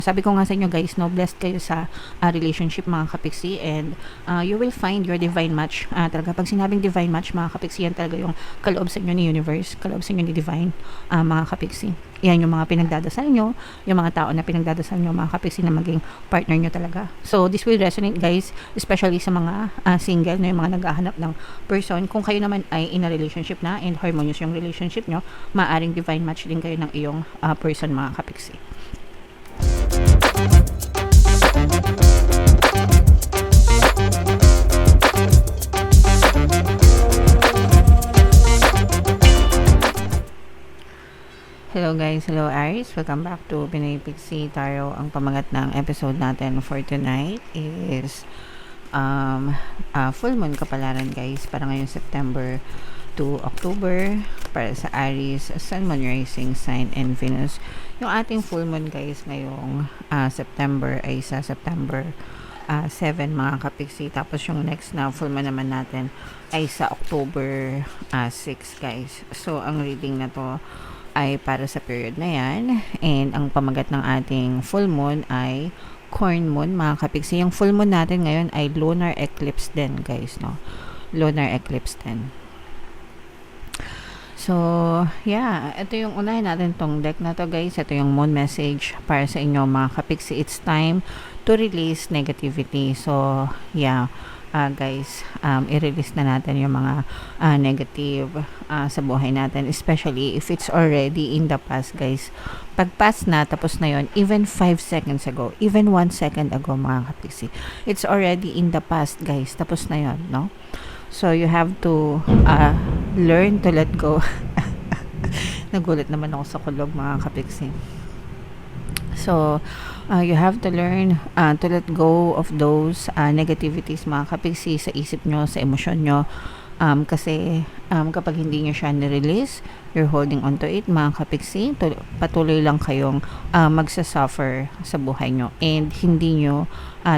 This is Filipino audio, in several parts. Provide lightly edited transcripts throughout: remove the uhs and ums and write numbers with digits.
sabi ko nga sa inyo guys, no, blessed kayo sa relationship mga kapiksi, and you will find your divine match. Talaga, pag sinabing divine match mga kapiksi, yan talaga yung kaloob sa inyo ni universe, kaloob sa inyo ni divine, mga kapiksi. Yan yung mga pinagdadasal nyo, yung mga tao na pinagdadasal nyo mga kapiksi na maging partner nyo talaga. So, this will resonate guys, especially sa mga single, no, yung mga naghahanap ng person. Kung kayo naman ay in a relationship na and harmonious yung relationship nyo, maaring divine match din kayo ng iyong person mga kapiksi. Hello guys, hello Aries, welcome back to Pinoy Pixie Tarot. Ang pamagat ng episode natin for tonight is full moon kapalaran guys, para ngayong September to October, para sa Aries, Sun, Moon, Rising Sign, and Venus. Yung ating full moon guys ngayong September ay sa September 7 mga kapiksi. Tapos yung next na full moon naman natin ay sa October 6 guys. So ang reading na to ay para sa period na yan, and ang pamagat ng ating full moon ay corn moon mga kapiksi. Yung full moon natin ngayon ay lunar eclipse din guys, no, lunar eclipse din. So, yeah, ito yung unahin natin tong deck na to guys. Ito yung moon message para sa inyo mga kapiksi. It's time to release negativity. So, yeah, guys, i-release na natin yung mga negative sa buhay natin, especially if it's already in the past guys. Pag past na, tapos na yon, even 5 seconds ago, even 1 second ago mga kapiksi, it's already in the past guys, tapos na yon, no? So, you have to learn to let go. Nagulat naman ako sa kulog mga kapiksi. So, you have to learn to let go of those negativities mga kapiksi sa isip nyo, sa emosyon nyo. Kasi kapag hindi nyo siya nirelease, you're holding on to it mga kapiksi, patuloy lang kayong magsasuffer sa buhay nyo, and hindi nyo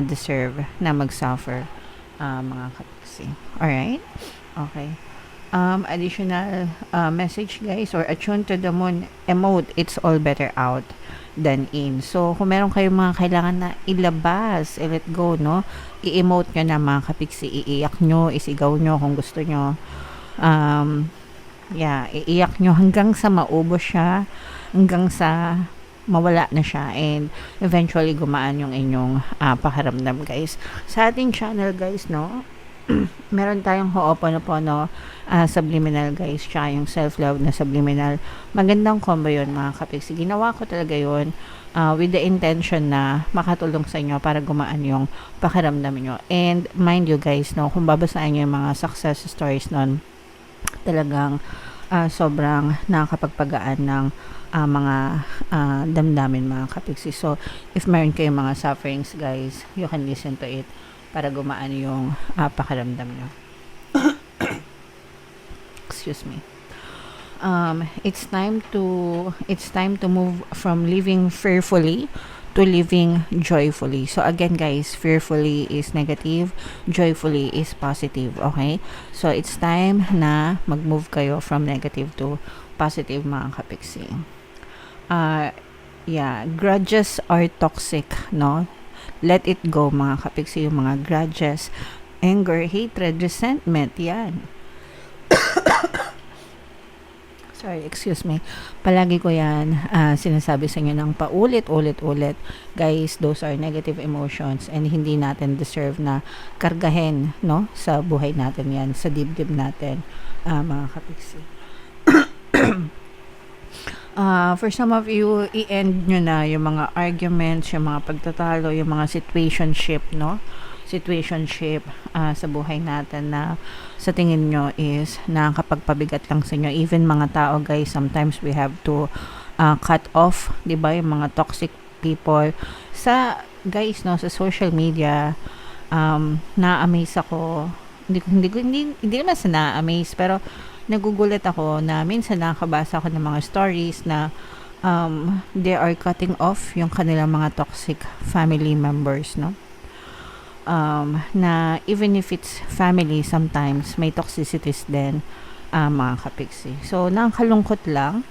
deserve na magsuffer mga kapiksi. Alright? Okay. Additional message guys, or attune to the moon emote, it's all better out than in. So, kung meron kayong mga kailangan na ilabas, let go, no? I-emote nyo na mga kapiksi, iiyak nyo, isigaw nyo kung gusto nyo. Yeah, iiyak nyo hanggang sa maubos siya, hanggang sa mawala na siya, and eventually gumaan yung inyong pakiramdam guys. Sa ating channel guys, no, meron tayong Ho'oponopono subliminal guys, siya yung self-love na subliminal. Magandang combo yun mga kapiksi. Ginawa ko talaga yun with the intention na makatulong sa inyo para gumaan yung pakiramdam nyo. And mind you guys, no, kung babasahin nyo yung mga success stories nun, talagang sobrang nakakapagpagaan ng mga damdamin mga kapiksi. So, if meron kayong mga sufferings guys, you can listen to it para gumaan yung pakiramdam nyo. Excuse me. It's time to move from living fearfully to living joyfully. So again guys, fearfully is negative, joyfully is positive, okay? So it's time na mag-move kayo from negative to positive mga kapiksi. Yeah, grudges are toxic, no? Let it go mga kapiksi, yung mga grudges, anger, hatred, resentment, yan. Sorry, excuse me. Palagi ko yan sinasabi sa inyo ng paulit-ulit-ulit. Guys, those are negative emotions, and hindi natin deserve na kargahin, no, sa buhay natin yan, sa dibdib natin, mga kapiksi. For some of you, i-end nyo na yung mga arguments, yung mga pagtatalo, yung mga situationship, no? Situationship sa buhay natin na sa tingin nyo is nakakapagpabigat lang sa inyo. Even mga tao guys, sometimes we have to cut off, diba, yung mga toxic people. Sa guys, no, sa social media, na-amaze ako. Hindi naman sa na-amaze, pero nagugulat ako na minsan nakakabasa ako ng mga stories na they are cutting off yung kanilang mga toxic family members, no? Na even if it's family, sometimes may toxicities din, mga kapiksi. So, nakakalungkot lang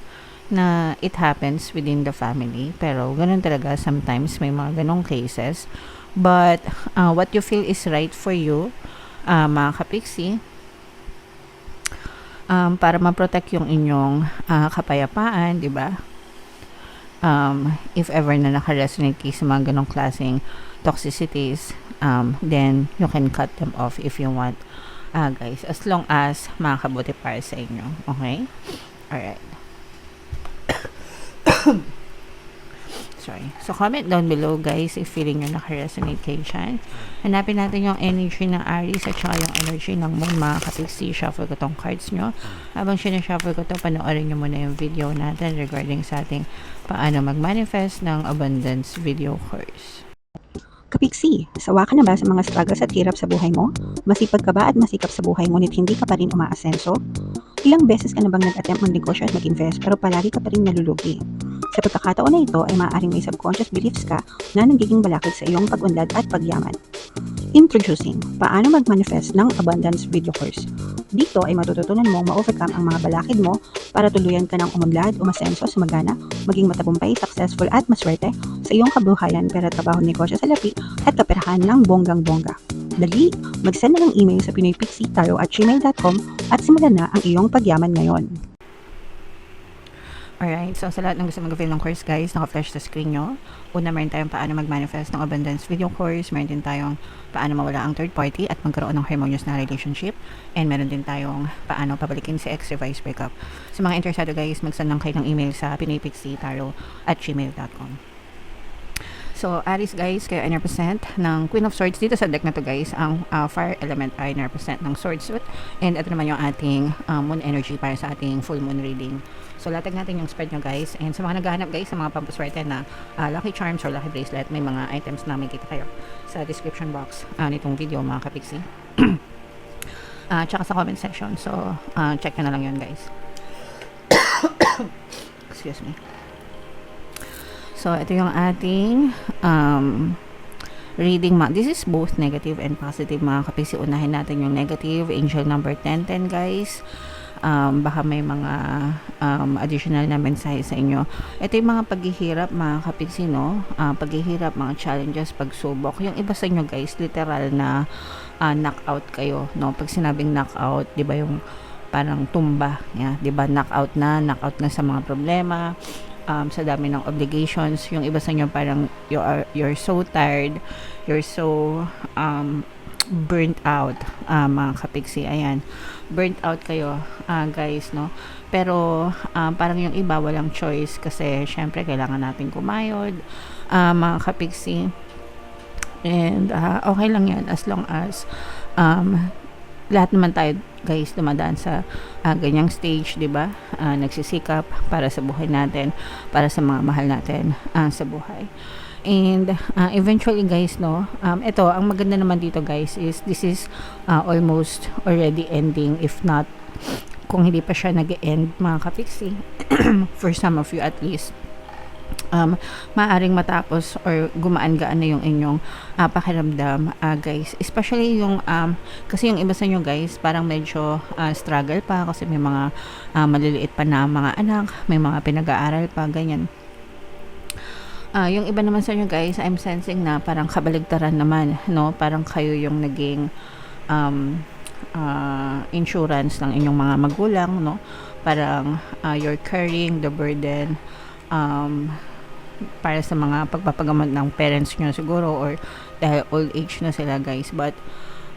na it happens within the family. Pero ganun talaga, sometimes may mga ganong cases. But what you feel is right for you, mga kapiksi, para ma-protect yung inyong kapayapaan, di ba? If ever na naka-resonate kayo sa mga ganong klaseng toxicities, then you can cut them off if you want, guys, as long as makakabuti para sa inyo. Okay? Alright. Sorry. So, comment down below, guys, if feeling nyo naka-resonate kayo dyan. Hanapin natin yung energy ng Aries at saka yung energy ng Moon, mga kapiksi. Shuffle ko tong cards nyo. Habang sinashuffle ko to, panoorin nyo muna yung video natin regarding sa ating paano mag-manifest ng abundance video course. Kapiksi, sawa ka na ba sa mga struggles at hirap sa buhay mo? Masipag ka ba at masikap sa buhay ngunit hindi ka pa rin umaasenso? Ilang beses ka na bang nag-attempt magnegosyo at mag-invest pero palagi ka pa rin nalulugi? Sa pagkakataon na ito ay maaaring may subconscious beliefs ka na nagiging balakid sa iyong pag-unlad at pagyaman. Introducing, paano mag-manifest ng abundance video course. Dito ay matututunan mong ma-overcome ang mga balakid mo para tuluyan ka ng umunlad, umasenso, sumagana, maging matagumpay, successful at maswerte sa iyong kabuhayan, pera, trabaho, negosyo sa lapi at kaperahan ng bonggang-bongga. Dali, mag-send na ng email sa pinoypixitaro@gmail.com at simulan na ang iyong pagyaman ngayon. Alright, so sa lahat ng gusto mag-avail ng course, guys, naka-flash sa screen nyo. Una, meron tayong paano mag-manifest ng abundance video course. Meron din tayong paano mawala ang third party at magkaroon ng harmonious na relationship. And meron din tayong paano pabalikin si ex, revise, breakup. Sa mga interesado, guys, mag-send lang kayo ng email sa pinoypixitaro@gmail.com. So, Aries, guys, kayo ay represent ng Queen of Swords. Dito sa deck na to, guys, ang fire element ay represent ng sword suit. And ito naman yung ating moon energy para sa ating full moon reading. So, latag natin yung spread nyo, guys. And sa mga naghahanap, guys, sa mga pampaswerte na lucky charms or lucky bracelet, may mga items na may kita kayo sa description box nitong video, mga kapiksi. Tsaka sa comment section. So, check nyo na lang yun, guys. Excuse me. So, ito yung ating reading. This is both negative and positive, mga kapiksi. Unahin natin yung negative. Angel number 1010, guys. Baka may mga additional na mensahe sa inyo. Ito yung mga paghihirap, mga kapiksi, no? Paghihirap, mga challenges, pagsubok. Yung iba sa inyo, guys, literal na knockout kayo, no? Pag sinabing knockout, di ba yung parang tumba, yeah? Di ba knockout na sa mga problema, sa dami ng obligations. Yung iba sa inyo parang you're so tired, you're so burnt out, mga kapiksi. Ayan, burnt out kayo, guys, no? Pero parang yung iba walang choice kasi syempre kailangan natin kumayod, mga kapiksi. And okay lang yan as long as lahat naman tayo, guys, dumadaan sa ganyang stage, di ba? Nagsisikap para sa buhay natin, para sa mga mahal natin sa buhay. And eventually, guys, no, ito, ang maganda naman dito, guys, is this is almost already ending, if not, kung hindi pa siya nag-end, mga kapiksi, for some of you at least. Maaring matapos or gumaan-gaan na yung inyong pakiramdam, guys, especially yung kasi yung iba sa inyo, guys, parang medyo struggle pa kasi may mga maliliit pa na mga anak, may mga pinag-aaral pa, ganyan. Yung iba naman sa inyo, guys, I'm sensing na parang kabaligtaran naman, no? Parang kayo yung naging insurance ng inyong mga magulang, no? Parang you're carrying the burden para sa mga pagpapagamot ng parents nyo siguro, or dahil old age na sila, guys. But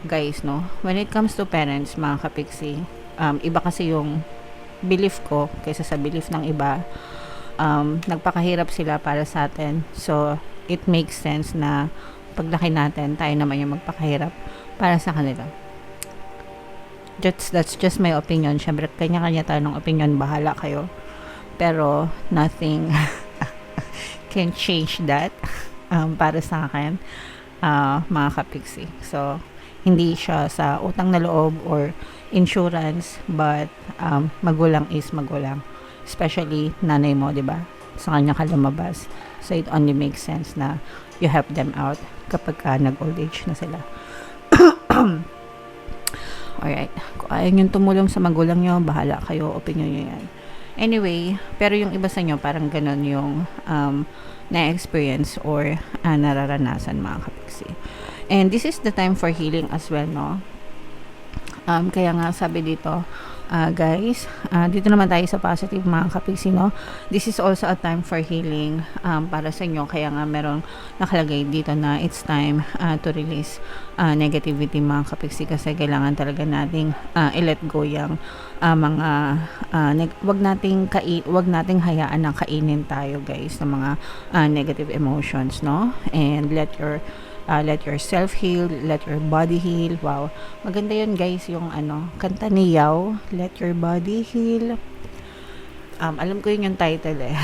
guys, no, when it comes to parents, mga kapiksi, iba kasi yung belief ko kaysa sa belief ng iba. Nagpakahirap sila para sa atin, so it makes sense na paglaki natin, tayo naman yung magpakahirap para sa kanila. That's just my opinion. Syempre, kanya-kanya tayo ng opinion, bahala kayo, pero nothing can change that para sa akin, mga kapiksi. So hindi siya sa utang na loob or insurance, but magulang is magulang, especially nanay mo, di ba? Sa kanya ka lumabas, so it only makes sense na you help them out kapag nag-old age na sila. Alright, kung ayaw nyo tumulong sa magulang nyo, bahala kayo, opinion nyo yan. Anyway, pero yung iba sa inyo parang ganun yung na-experience or nararanasan mga kapiksi. And this is the time for healing as well, no? Kaya nga sabi dito, guys, dito naman tayo sa positive mga kapiksi, no? This is also a time for healing para sa inyo. Kaya nga merong nakalagay dito na it's time to release negativity mga kapiksi, kasi kailangan talaga nating i-let go yung mga wag nating hayaan na kainin tayo, guys, ng mga negative emotions, no? And let yourself heal, let your body heal. Wow, maganda yun, guys, yung kanta ni Yaw, Let Your Body Heal. Alam ko yun yung title eh.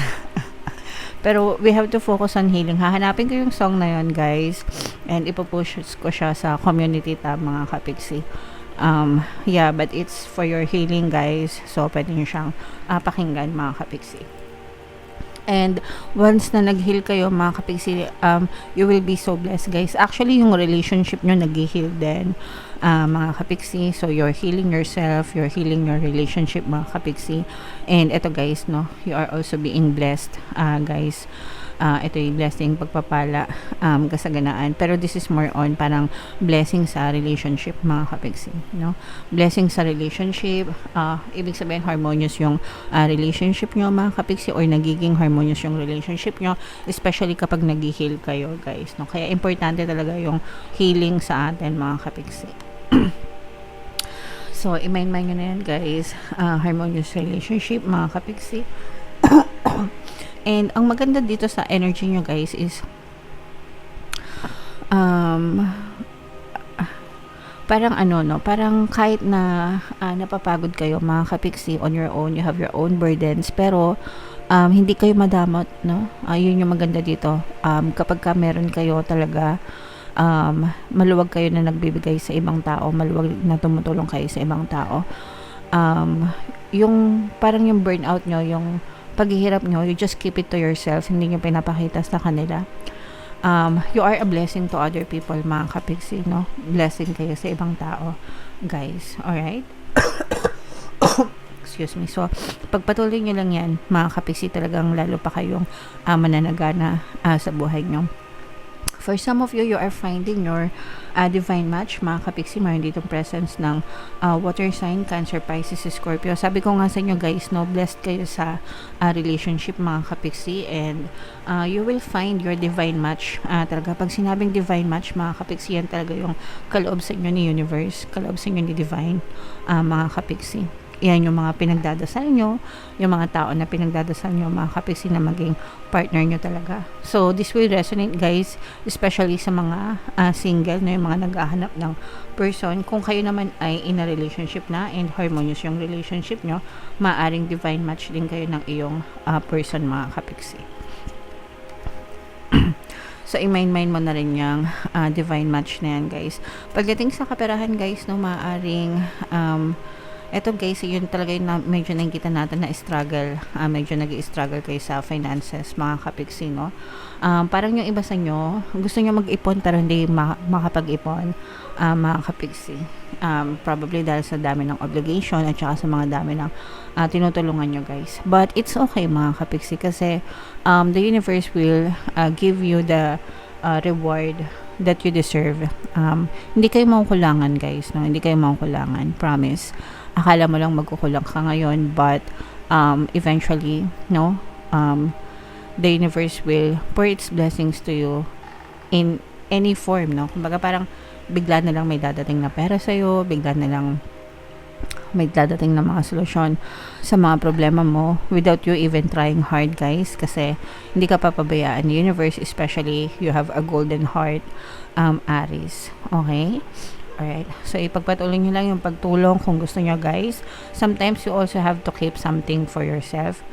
Pero we have to focus on healing. Hahanapin ko yung song na yun, guys, and ipopush ko siya sa community tab mga kapiksi. Yeah, but it's for your healing, guys, so pwede nyo siyang pakinggan mga kapiksi. And once na nag-heal kayo mga kapiksi, you will be so blessed, guys. Actually, yung relationship nyo nag-heal din, mga kapiksi. So, you're healing yourself, you're healing your relationship, mga kapiksi. And ito, guys, no, you are also being blessed, guys. Ito yung blessing, pagpapala, kasaganaan. Pero this is more on parang blessing sa relationship, mga kapiksi, no? Blessing sa relationship, ibig sabihin harmonious yung relationship nyo, mga kapiksi, or nagiging harmonious yung relationship nyo, especially kapag nag-heal kayo, guys, no? Kaya importante talaga yung healing sa atin, mga kapiksi. So, i-mind nyo na yan, guys. Harmonious relationship, mga kapiksi. And ang maganda dito sa energy nyo, guys, is parang parang kahit na napapagod kayo mga kapiksi on your own, you have your own burdens, pero hindi kayo madamot, no? Yun yung maganda dito. Kapag ka meron kayo talaga, maluwag kayo na nagbibigay sa ibang tao, maluwag na tumutulong kayo sa ibang tao. Yung parang yung burnout nyo, yung paghihirap nyo, you just keep it to yourself, hindi nyo pinapakita sa kanila. You are a blessing to other people, mga kapiksi, no? Blessing kayo sa ibang tao, guys. Alright? Excuse me. So, pagpatuloy nyo lang yan, mga kapiksi, talagang lalo pa kayong mananagana sa buhay nyo. For some of you, you are finding your divine match, mga kapiksi. Mayroon ditong presence ng water sign, Cancer, Pisces, Scorpio. Sabi ko nga sa inyo, guys, no, blessed kayo sa relationship, mga kapiksi, and you will find your divine match. Talaga, pag sinabing divine match, mga kapiksi, yan talaga yung kaloob sa inyo ni universe, kaloob sa inyo ni divine, mga kapiksi. Yan yung mga pinagdadasal nyo, yung mga tao na pinagdadasal nyo, mga kapiksi, na maging partner nyo talaga. So, this will resonate, guys, especially sa mga single, na yung mga naghahanap ng person. Kung kayo naman ay in a relationship na and harmonious yung relationship nyo, maaring divine match din kayo ng iyong person, mga kapiksi. So, i-mind mo na rin yung divine match na yan, guys. Pagdating sa kaperahan, guys, no, maaring eto, guys, yun talaga yung medyo nakikita natin na struggle. Medyo nag-i-struggle kayo sa finances, mga kapiksi, no? Parang yung iba sa nyo, gusto nyo mag-ipon pero hindi makapag-ipon, mga kapiksi. Probably dahil sa dami ng obligation at saka sa mga dami ng tinutulungan nyo, guys. But it's okay, mga kapiksi, kasi the universe will give you the reward that you deserve. Hindi kayo makukulangan, guys, no? Hindi kayo makukulangan, promise. Akala mo lang magkukulang ka ngayon, but eventually, no, the universe will pour its blessings to you in any form, no? Kumbaga parang bigla na lang may dadating na pera sa'yo, bigla na lang may dadating na mga solusyon sa mga problema mo without you even trying hard, guys, kasi hindi ka papabayaan the universe, especially you have a golden heart, Aries. Okay? Alright. So, ipagpatuloy nyo lang yung pagtulong kung gusto nyo, guys. Sometimes, you also have to keep something for yourself.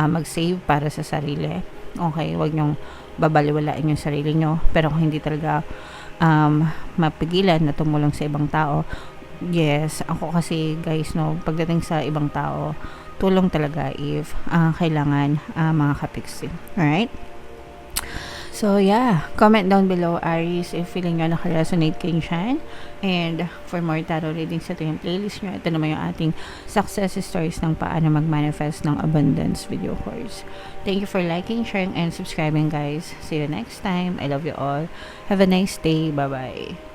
Mag-save para sa sarili. Okay? Huwag nyong babaliwalain yung sarili nyo. Pero kung hindi talaga mapigilan na tumulong sa ibang tao, yes, ako kasi, guys, no, pagdating sa ibang tao, tulong talaga if kailangan, mga kapiksi. Alright? So yeah, comment down below, Aries, if feeling nyo naka-resonate kayo dyan. And for more tarot readings, ito yung playlist nyo. Ito naman yung ating success stories ng paano mag-manifest ng abundance video course. Thank you for liking, sharing, and subscribing, guys. See you next time. I love you all. Have a nice day. Bye-bye.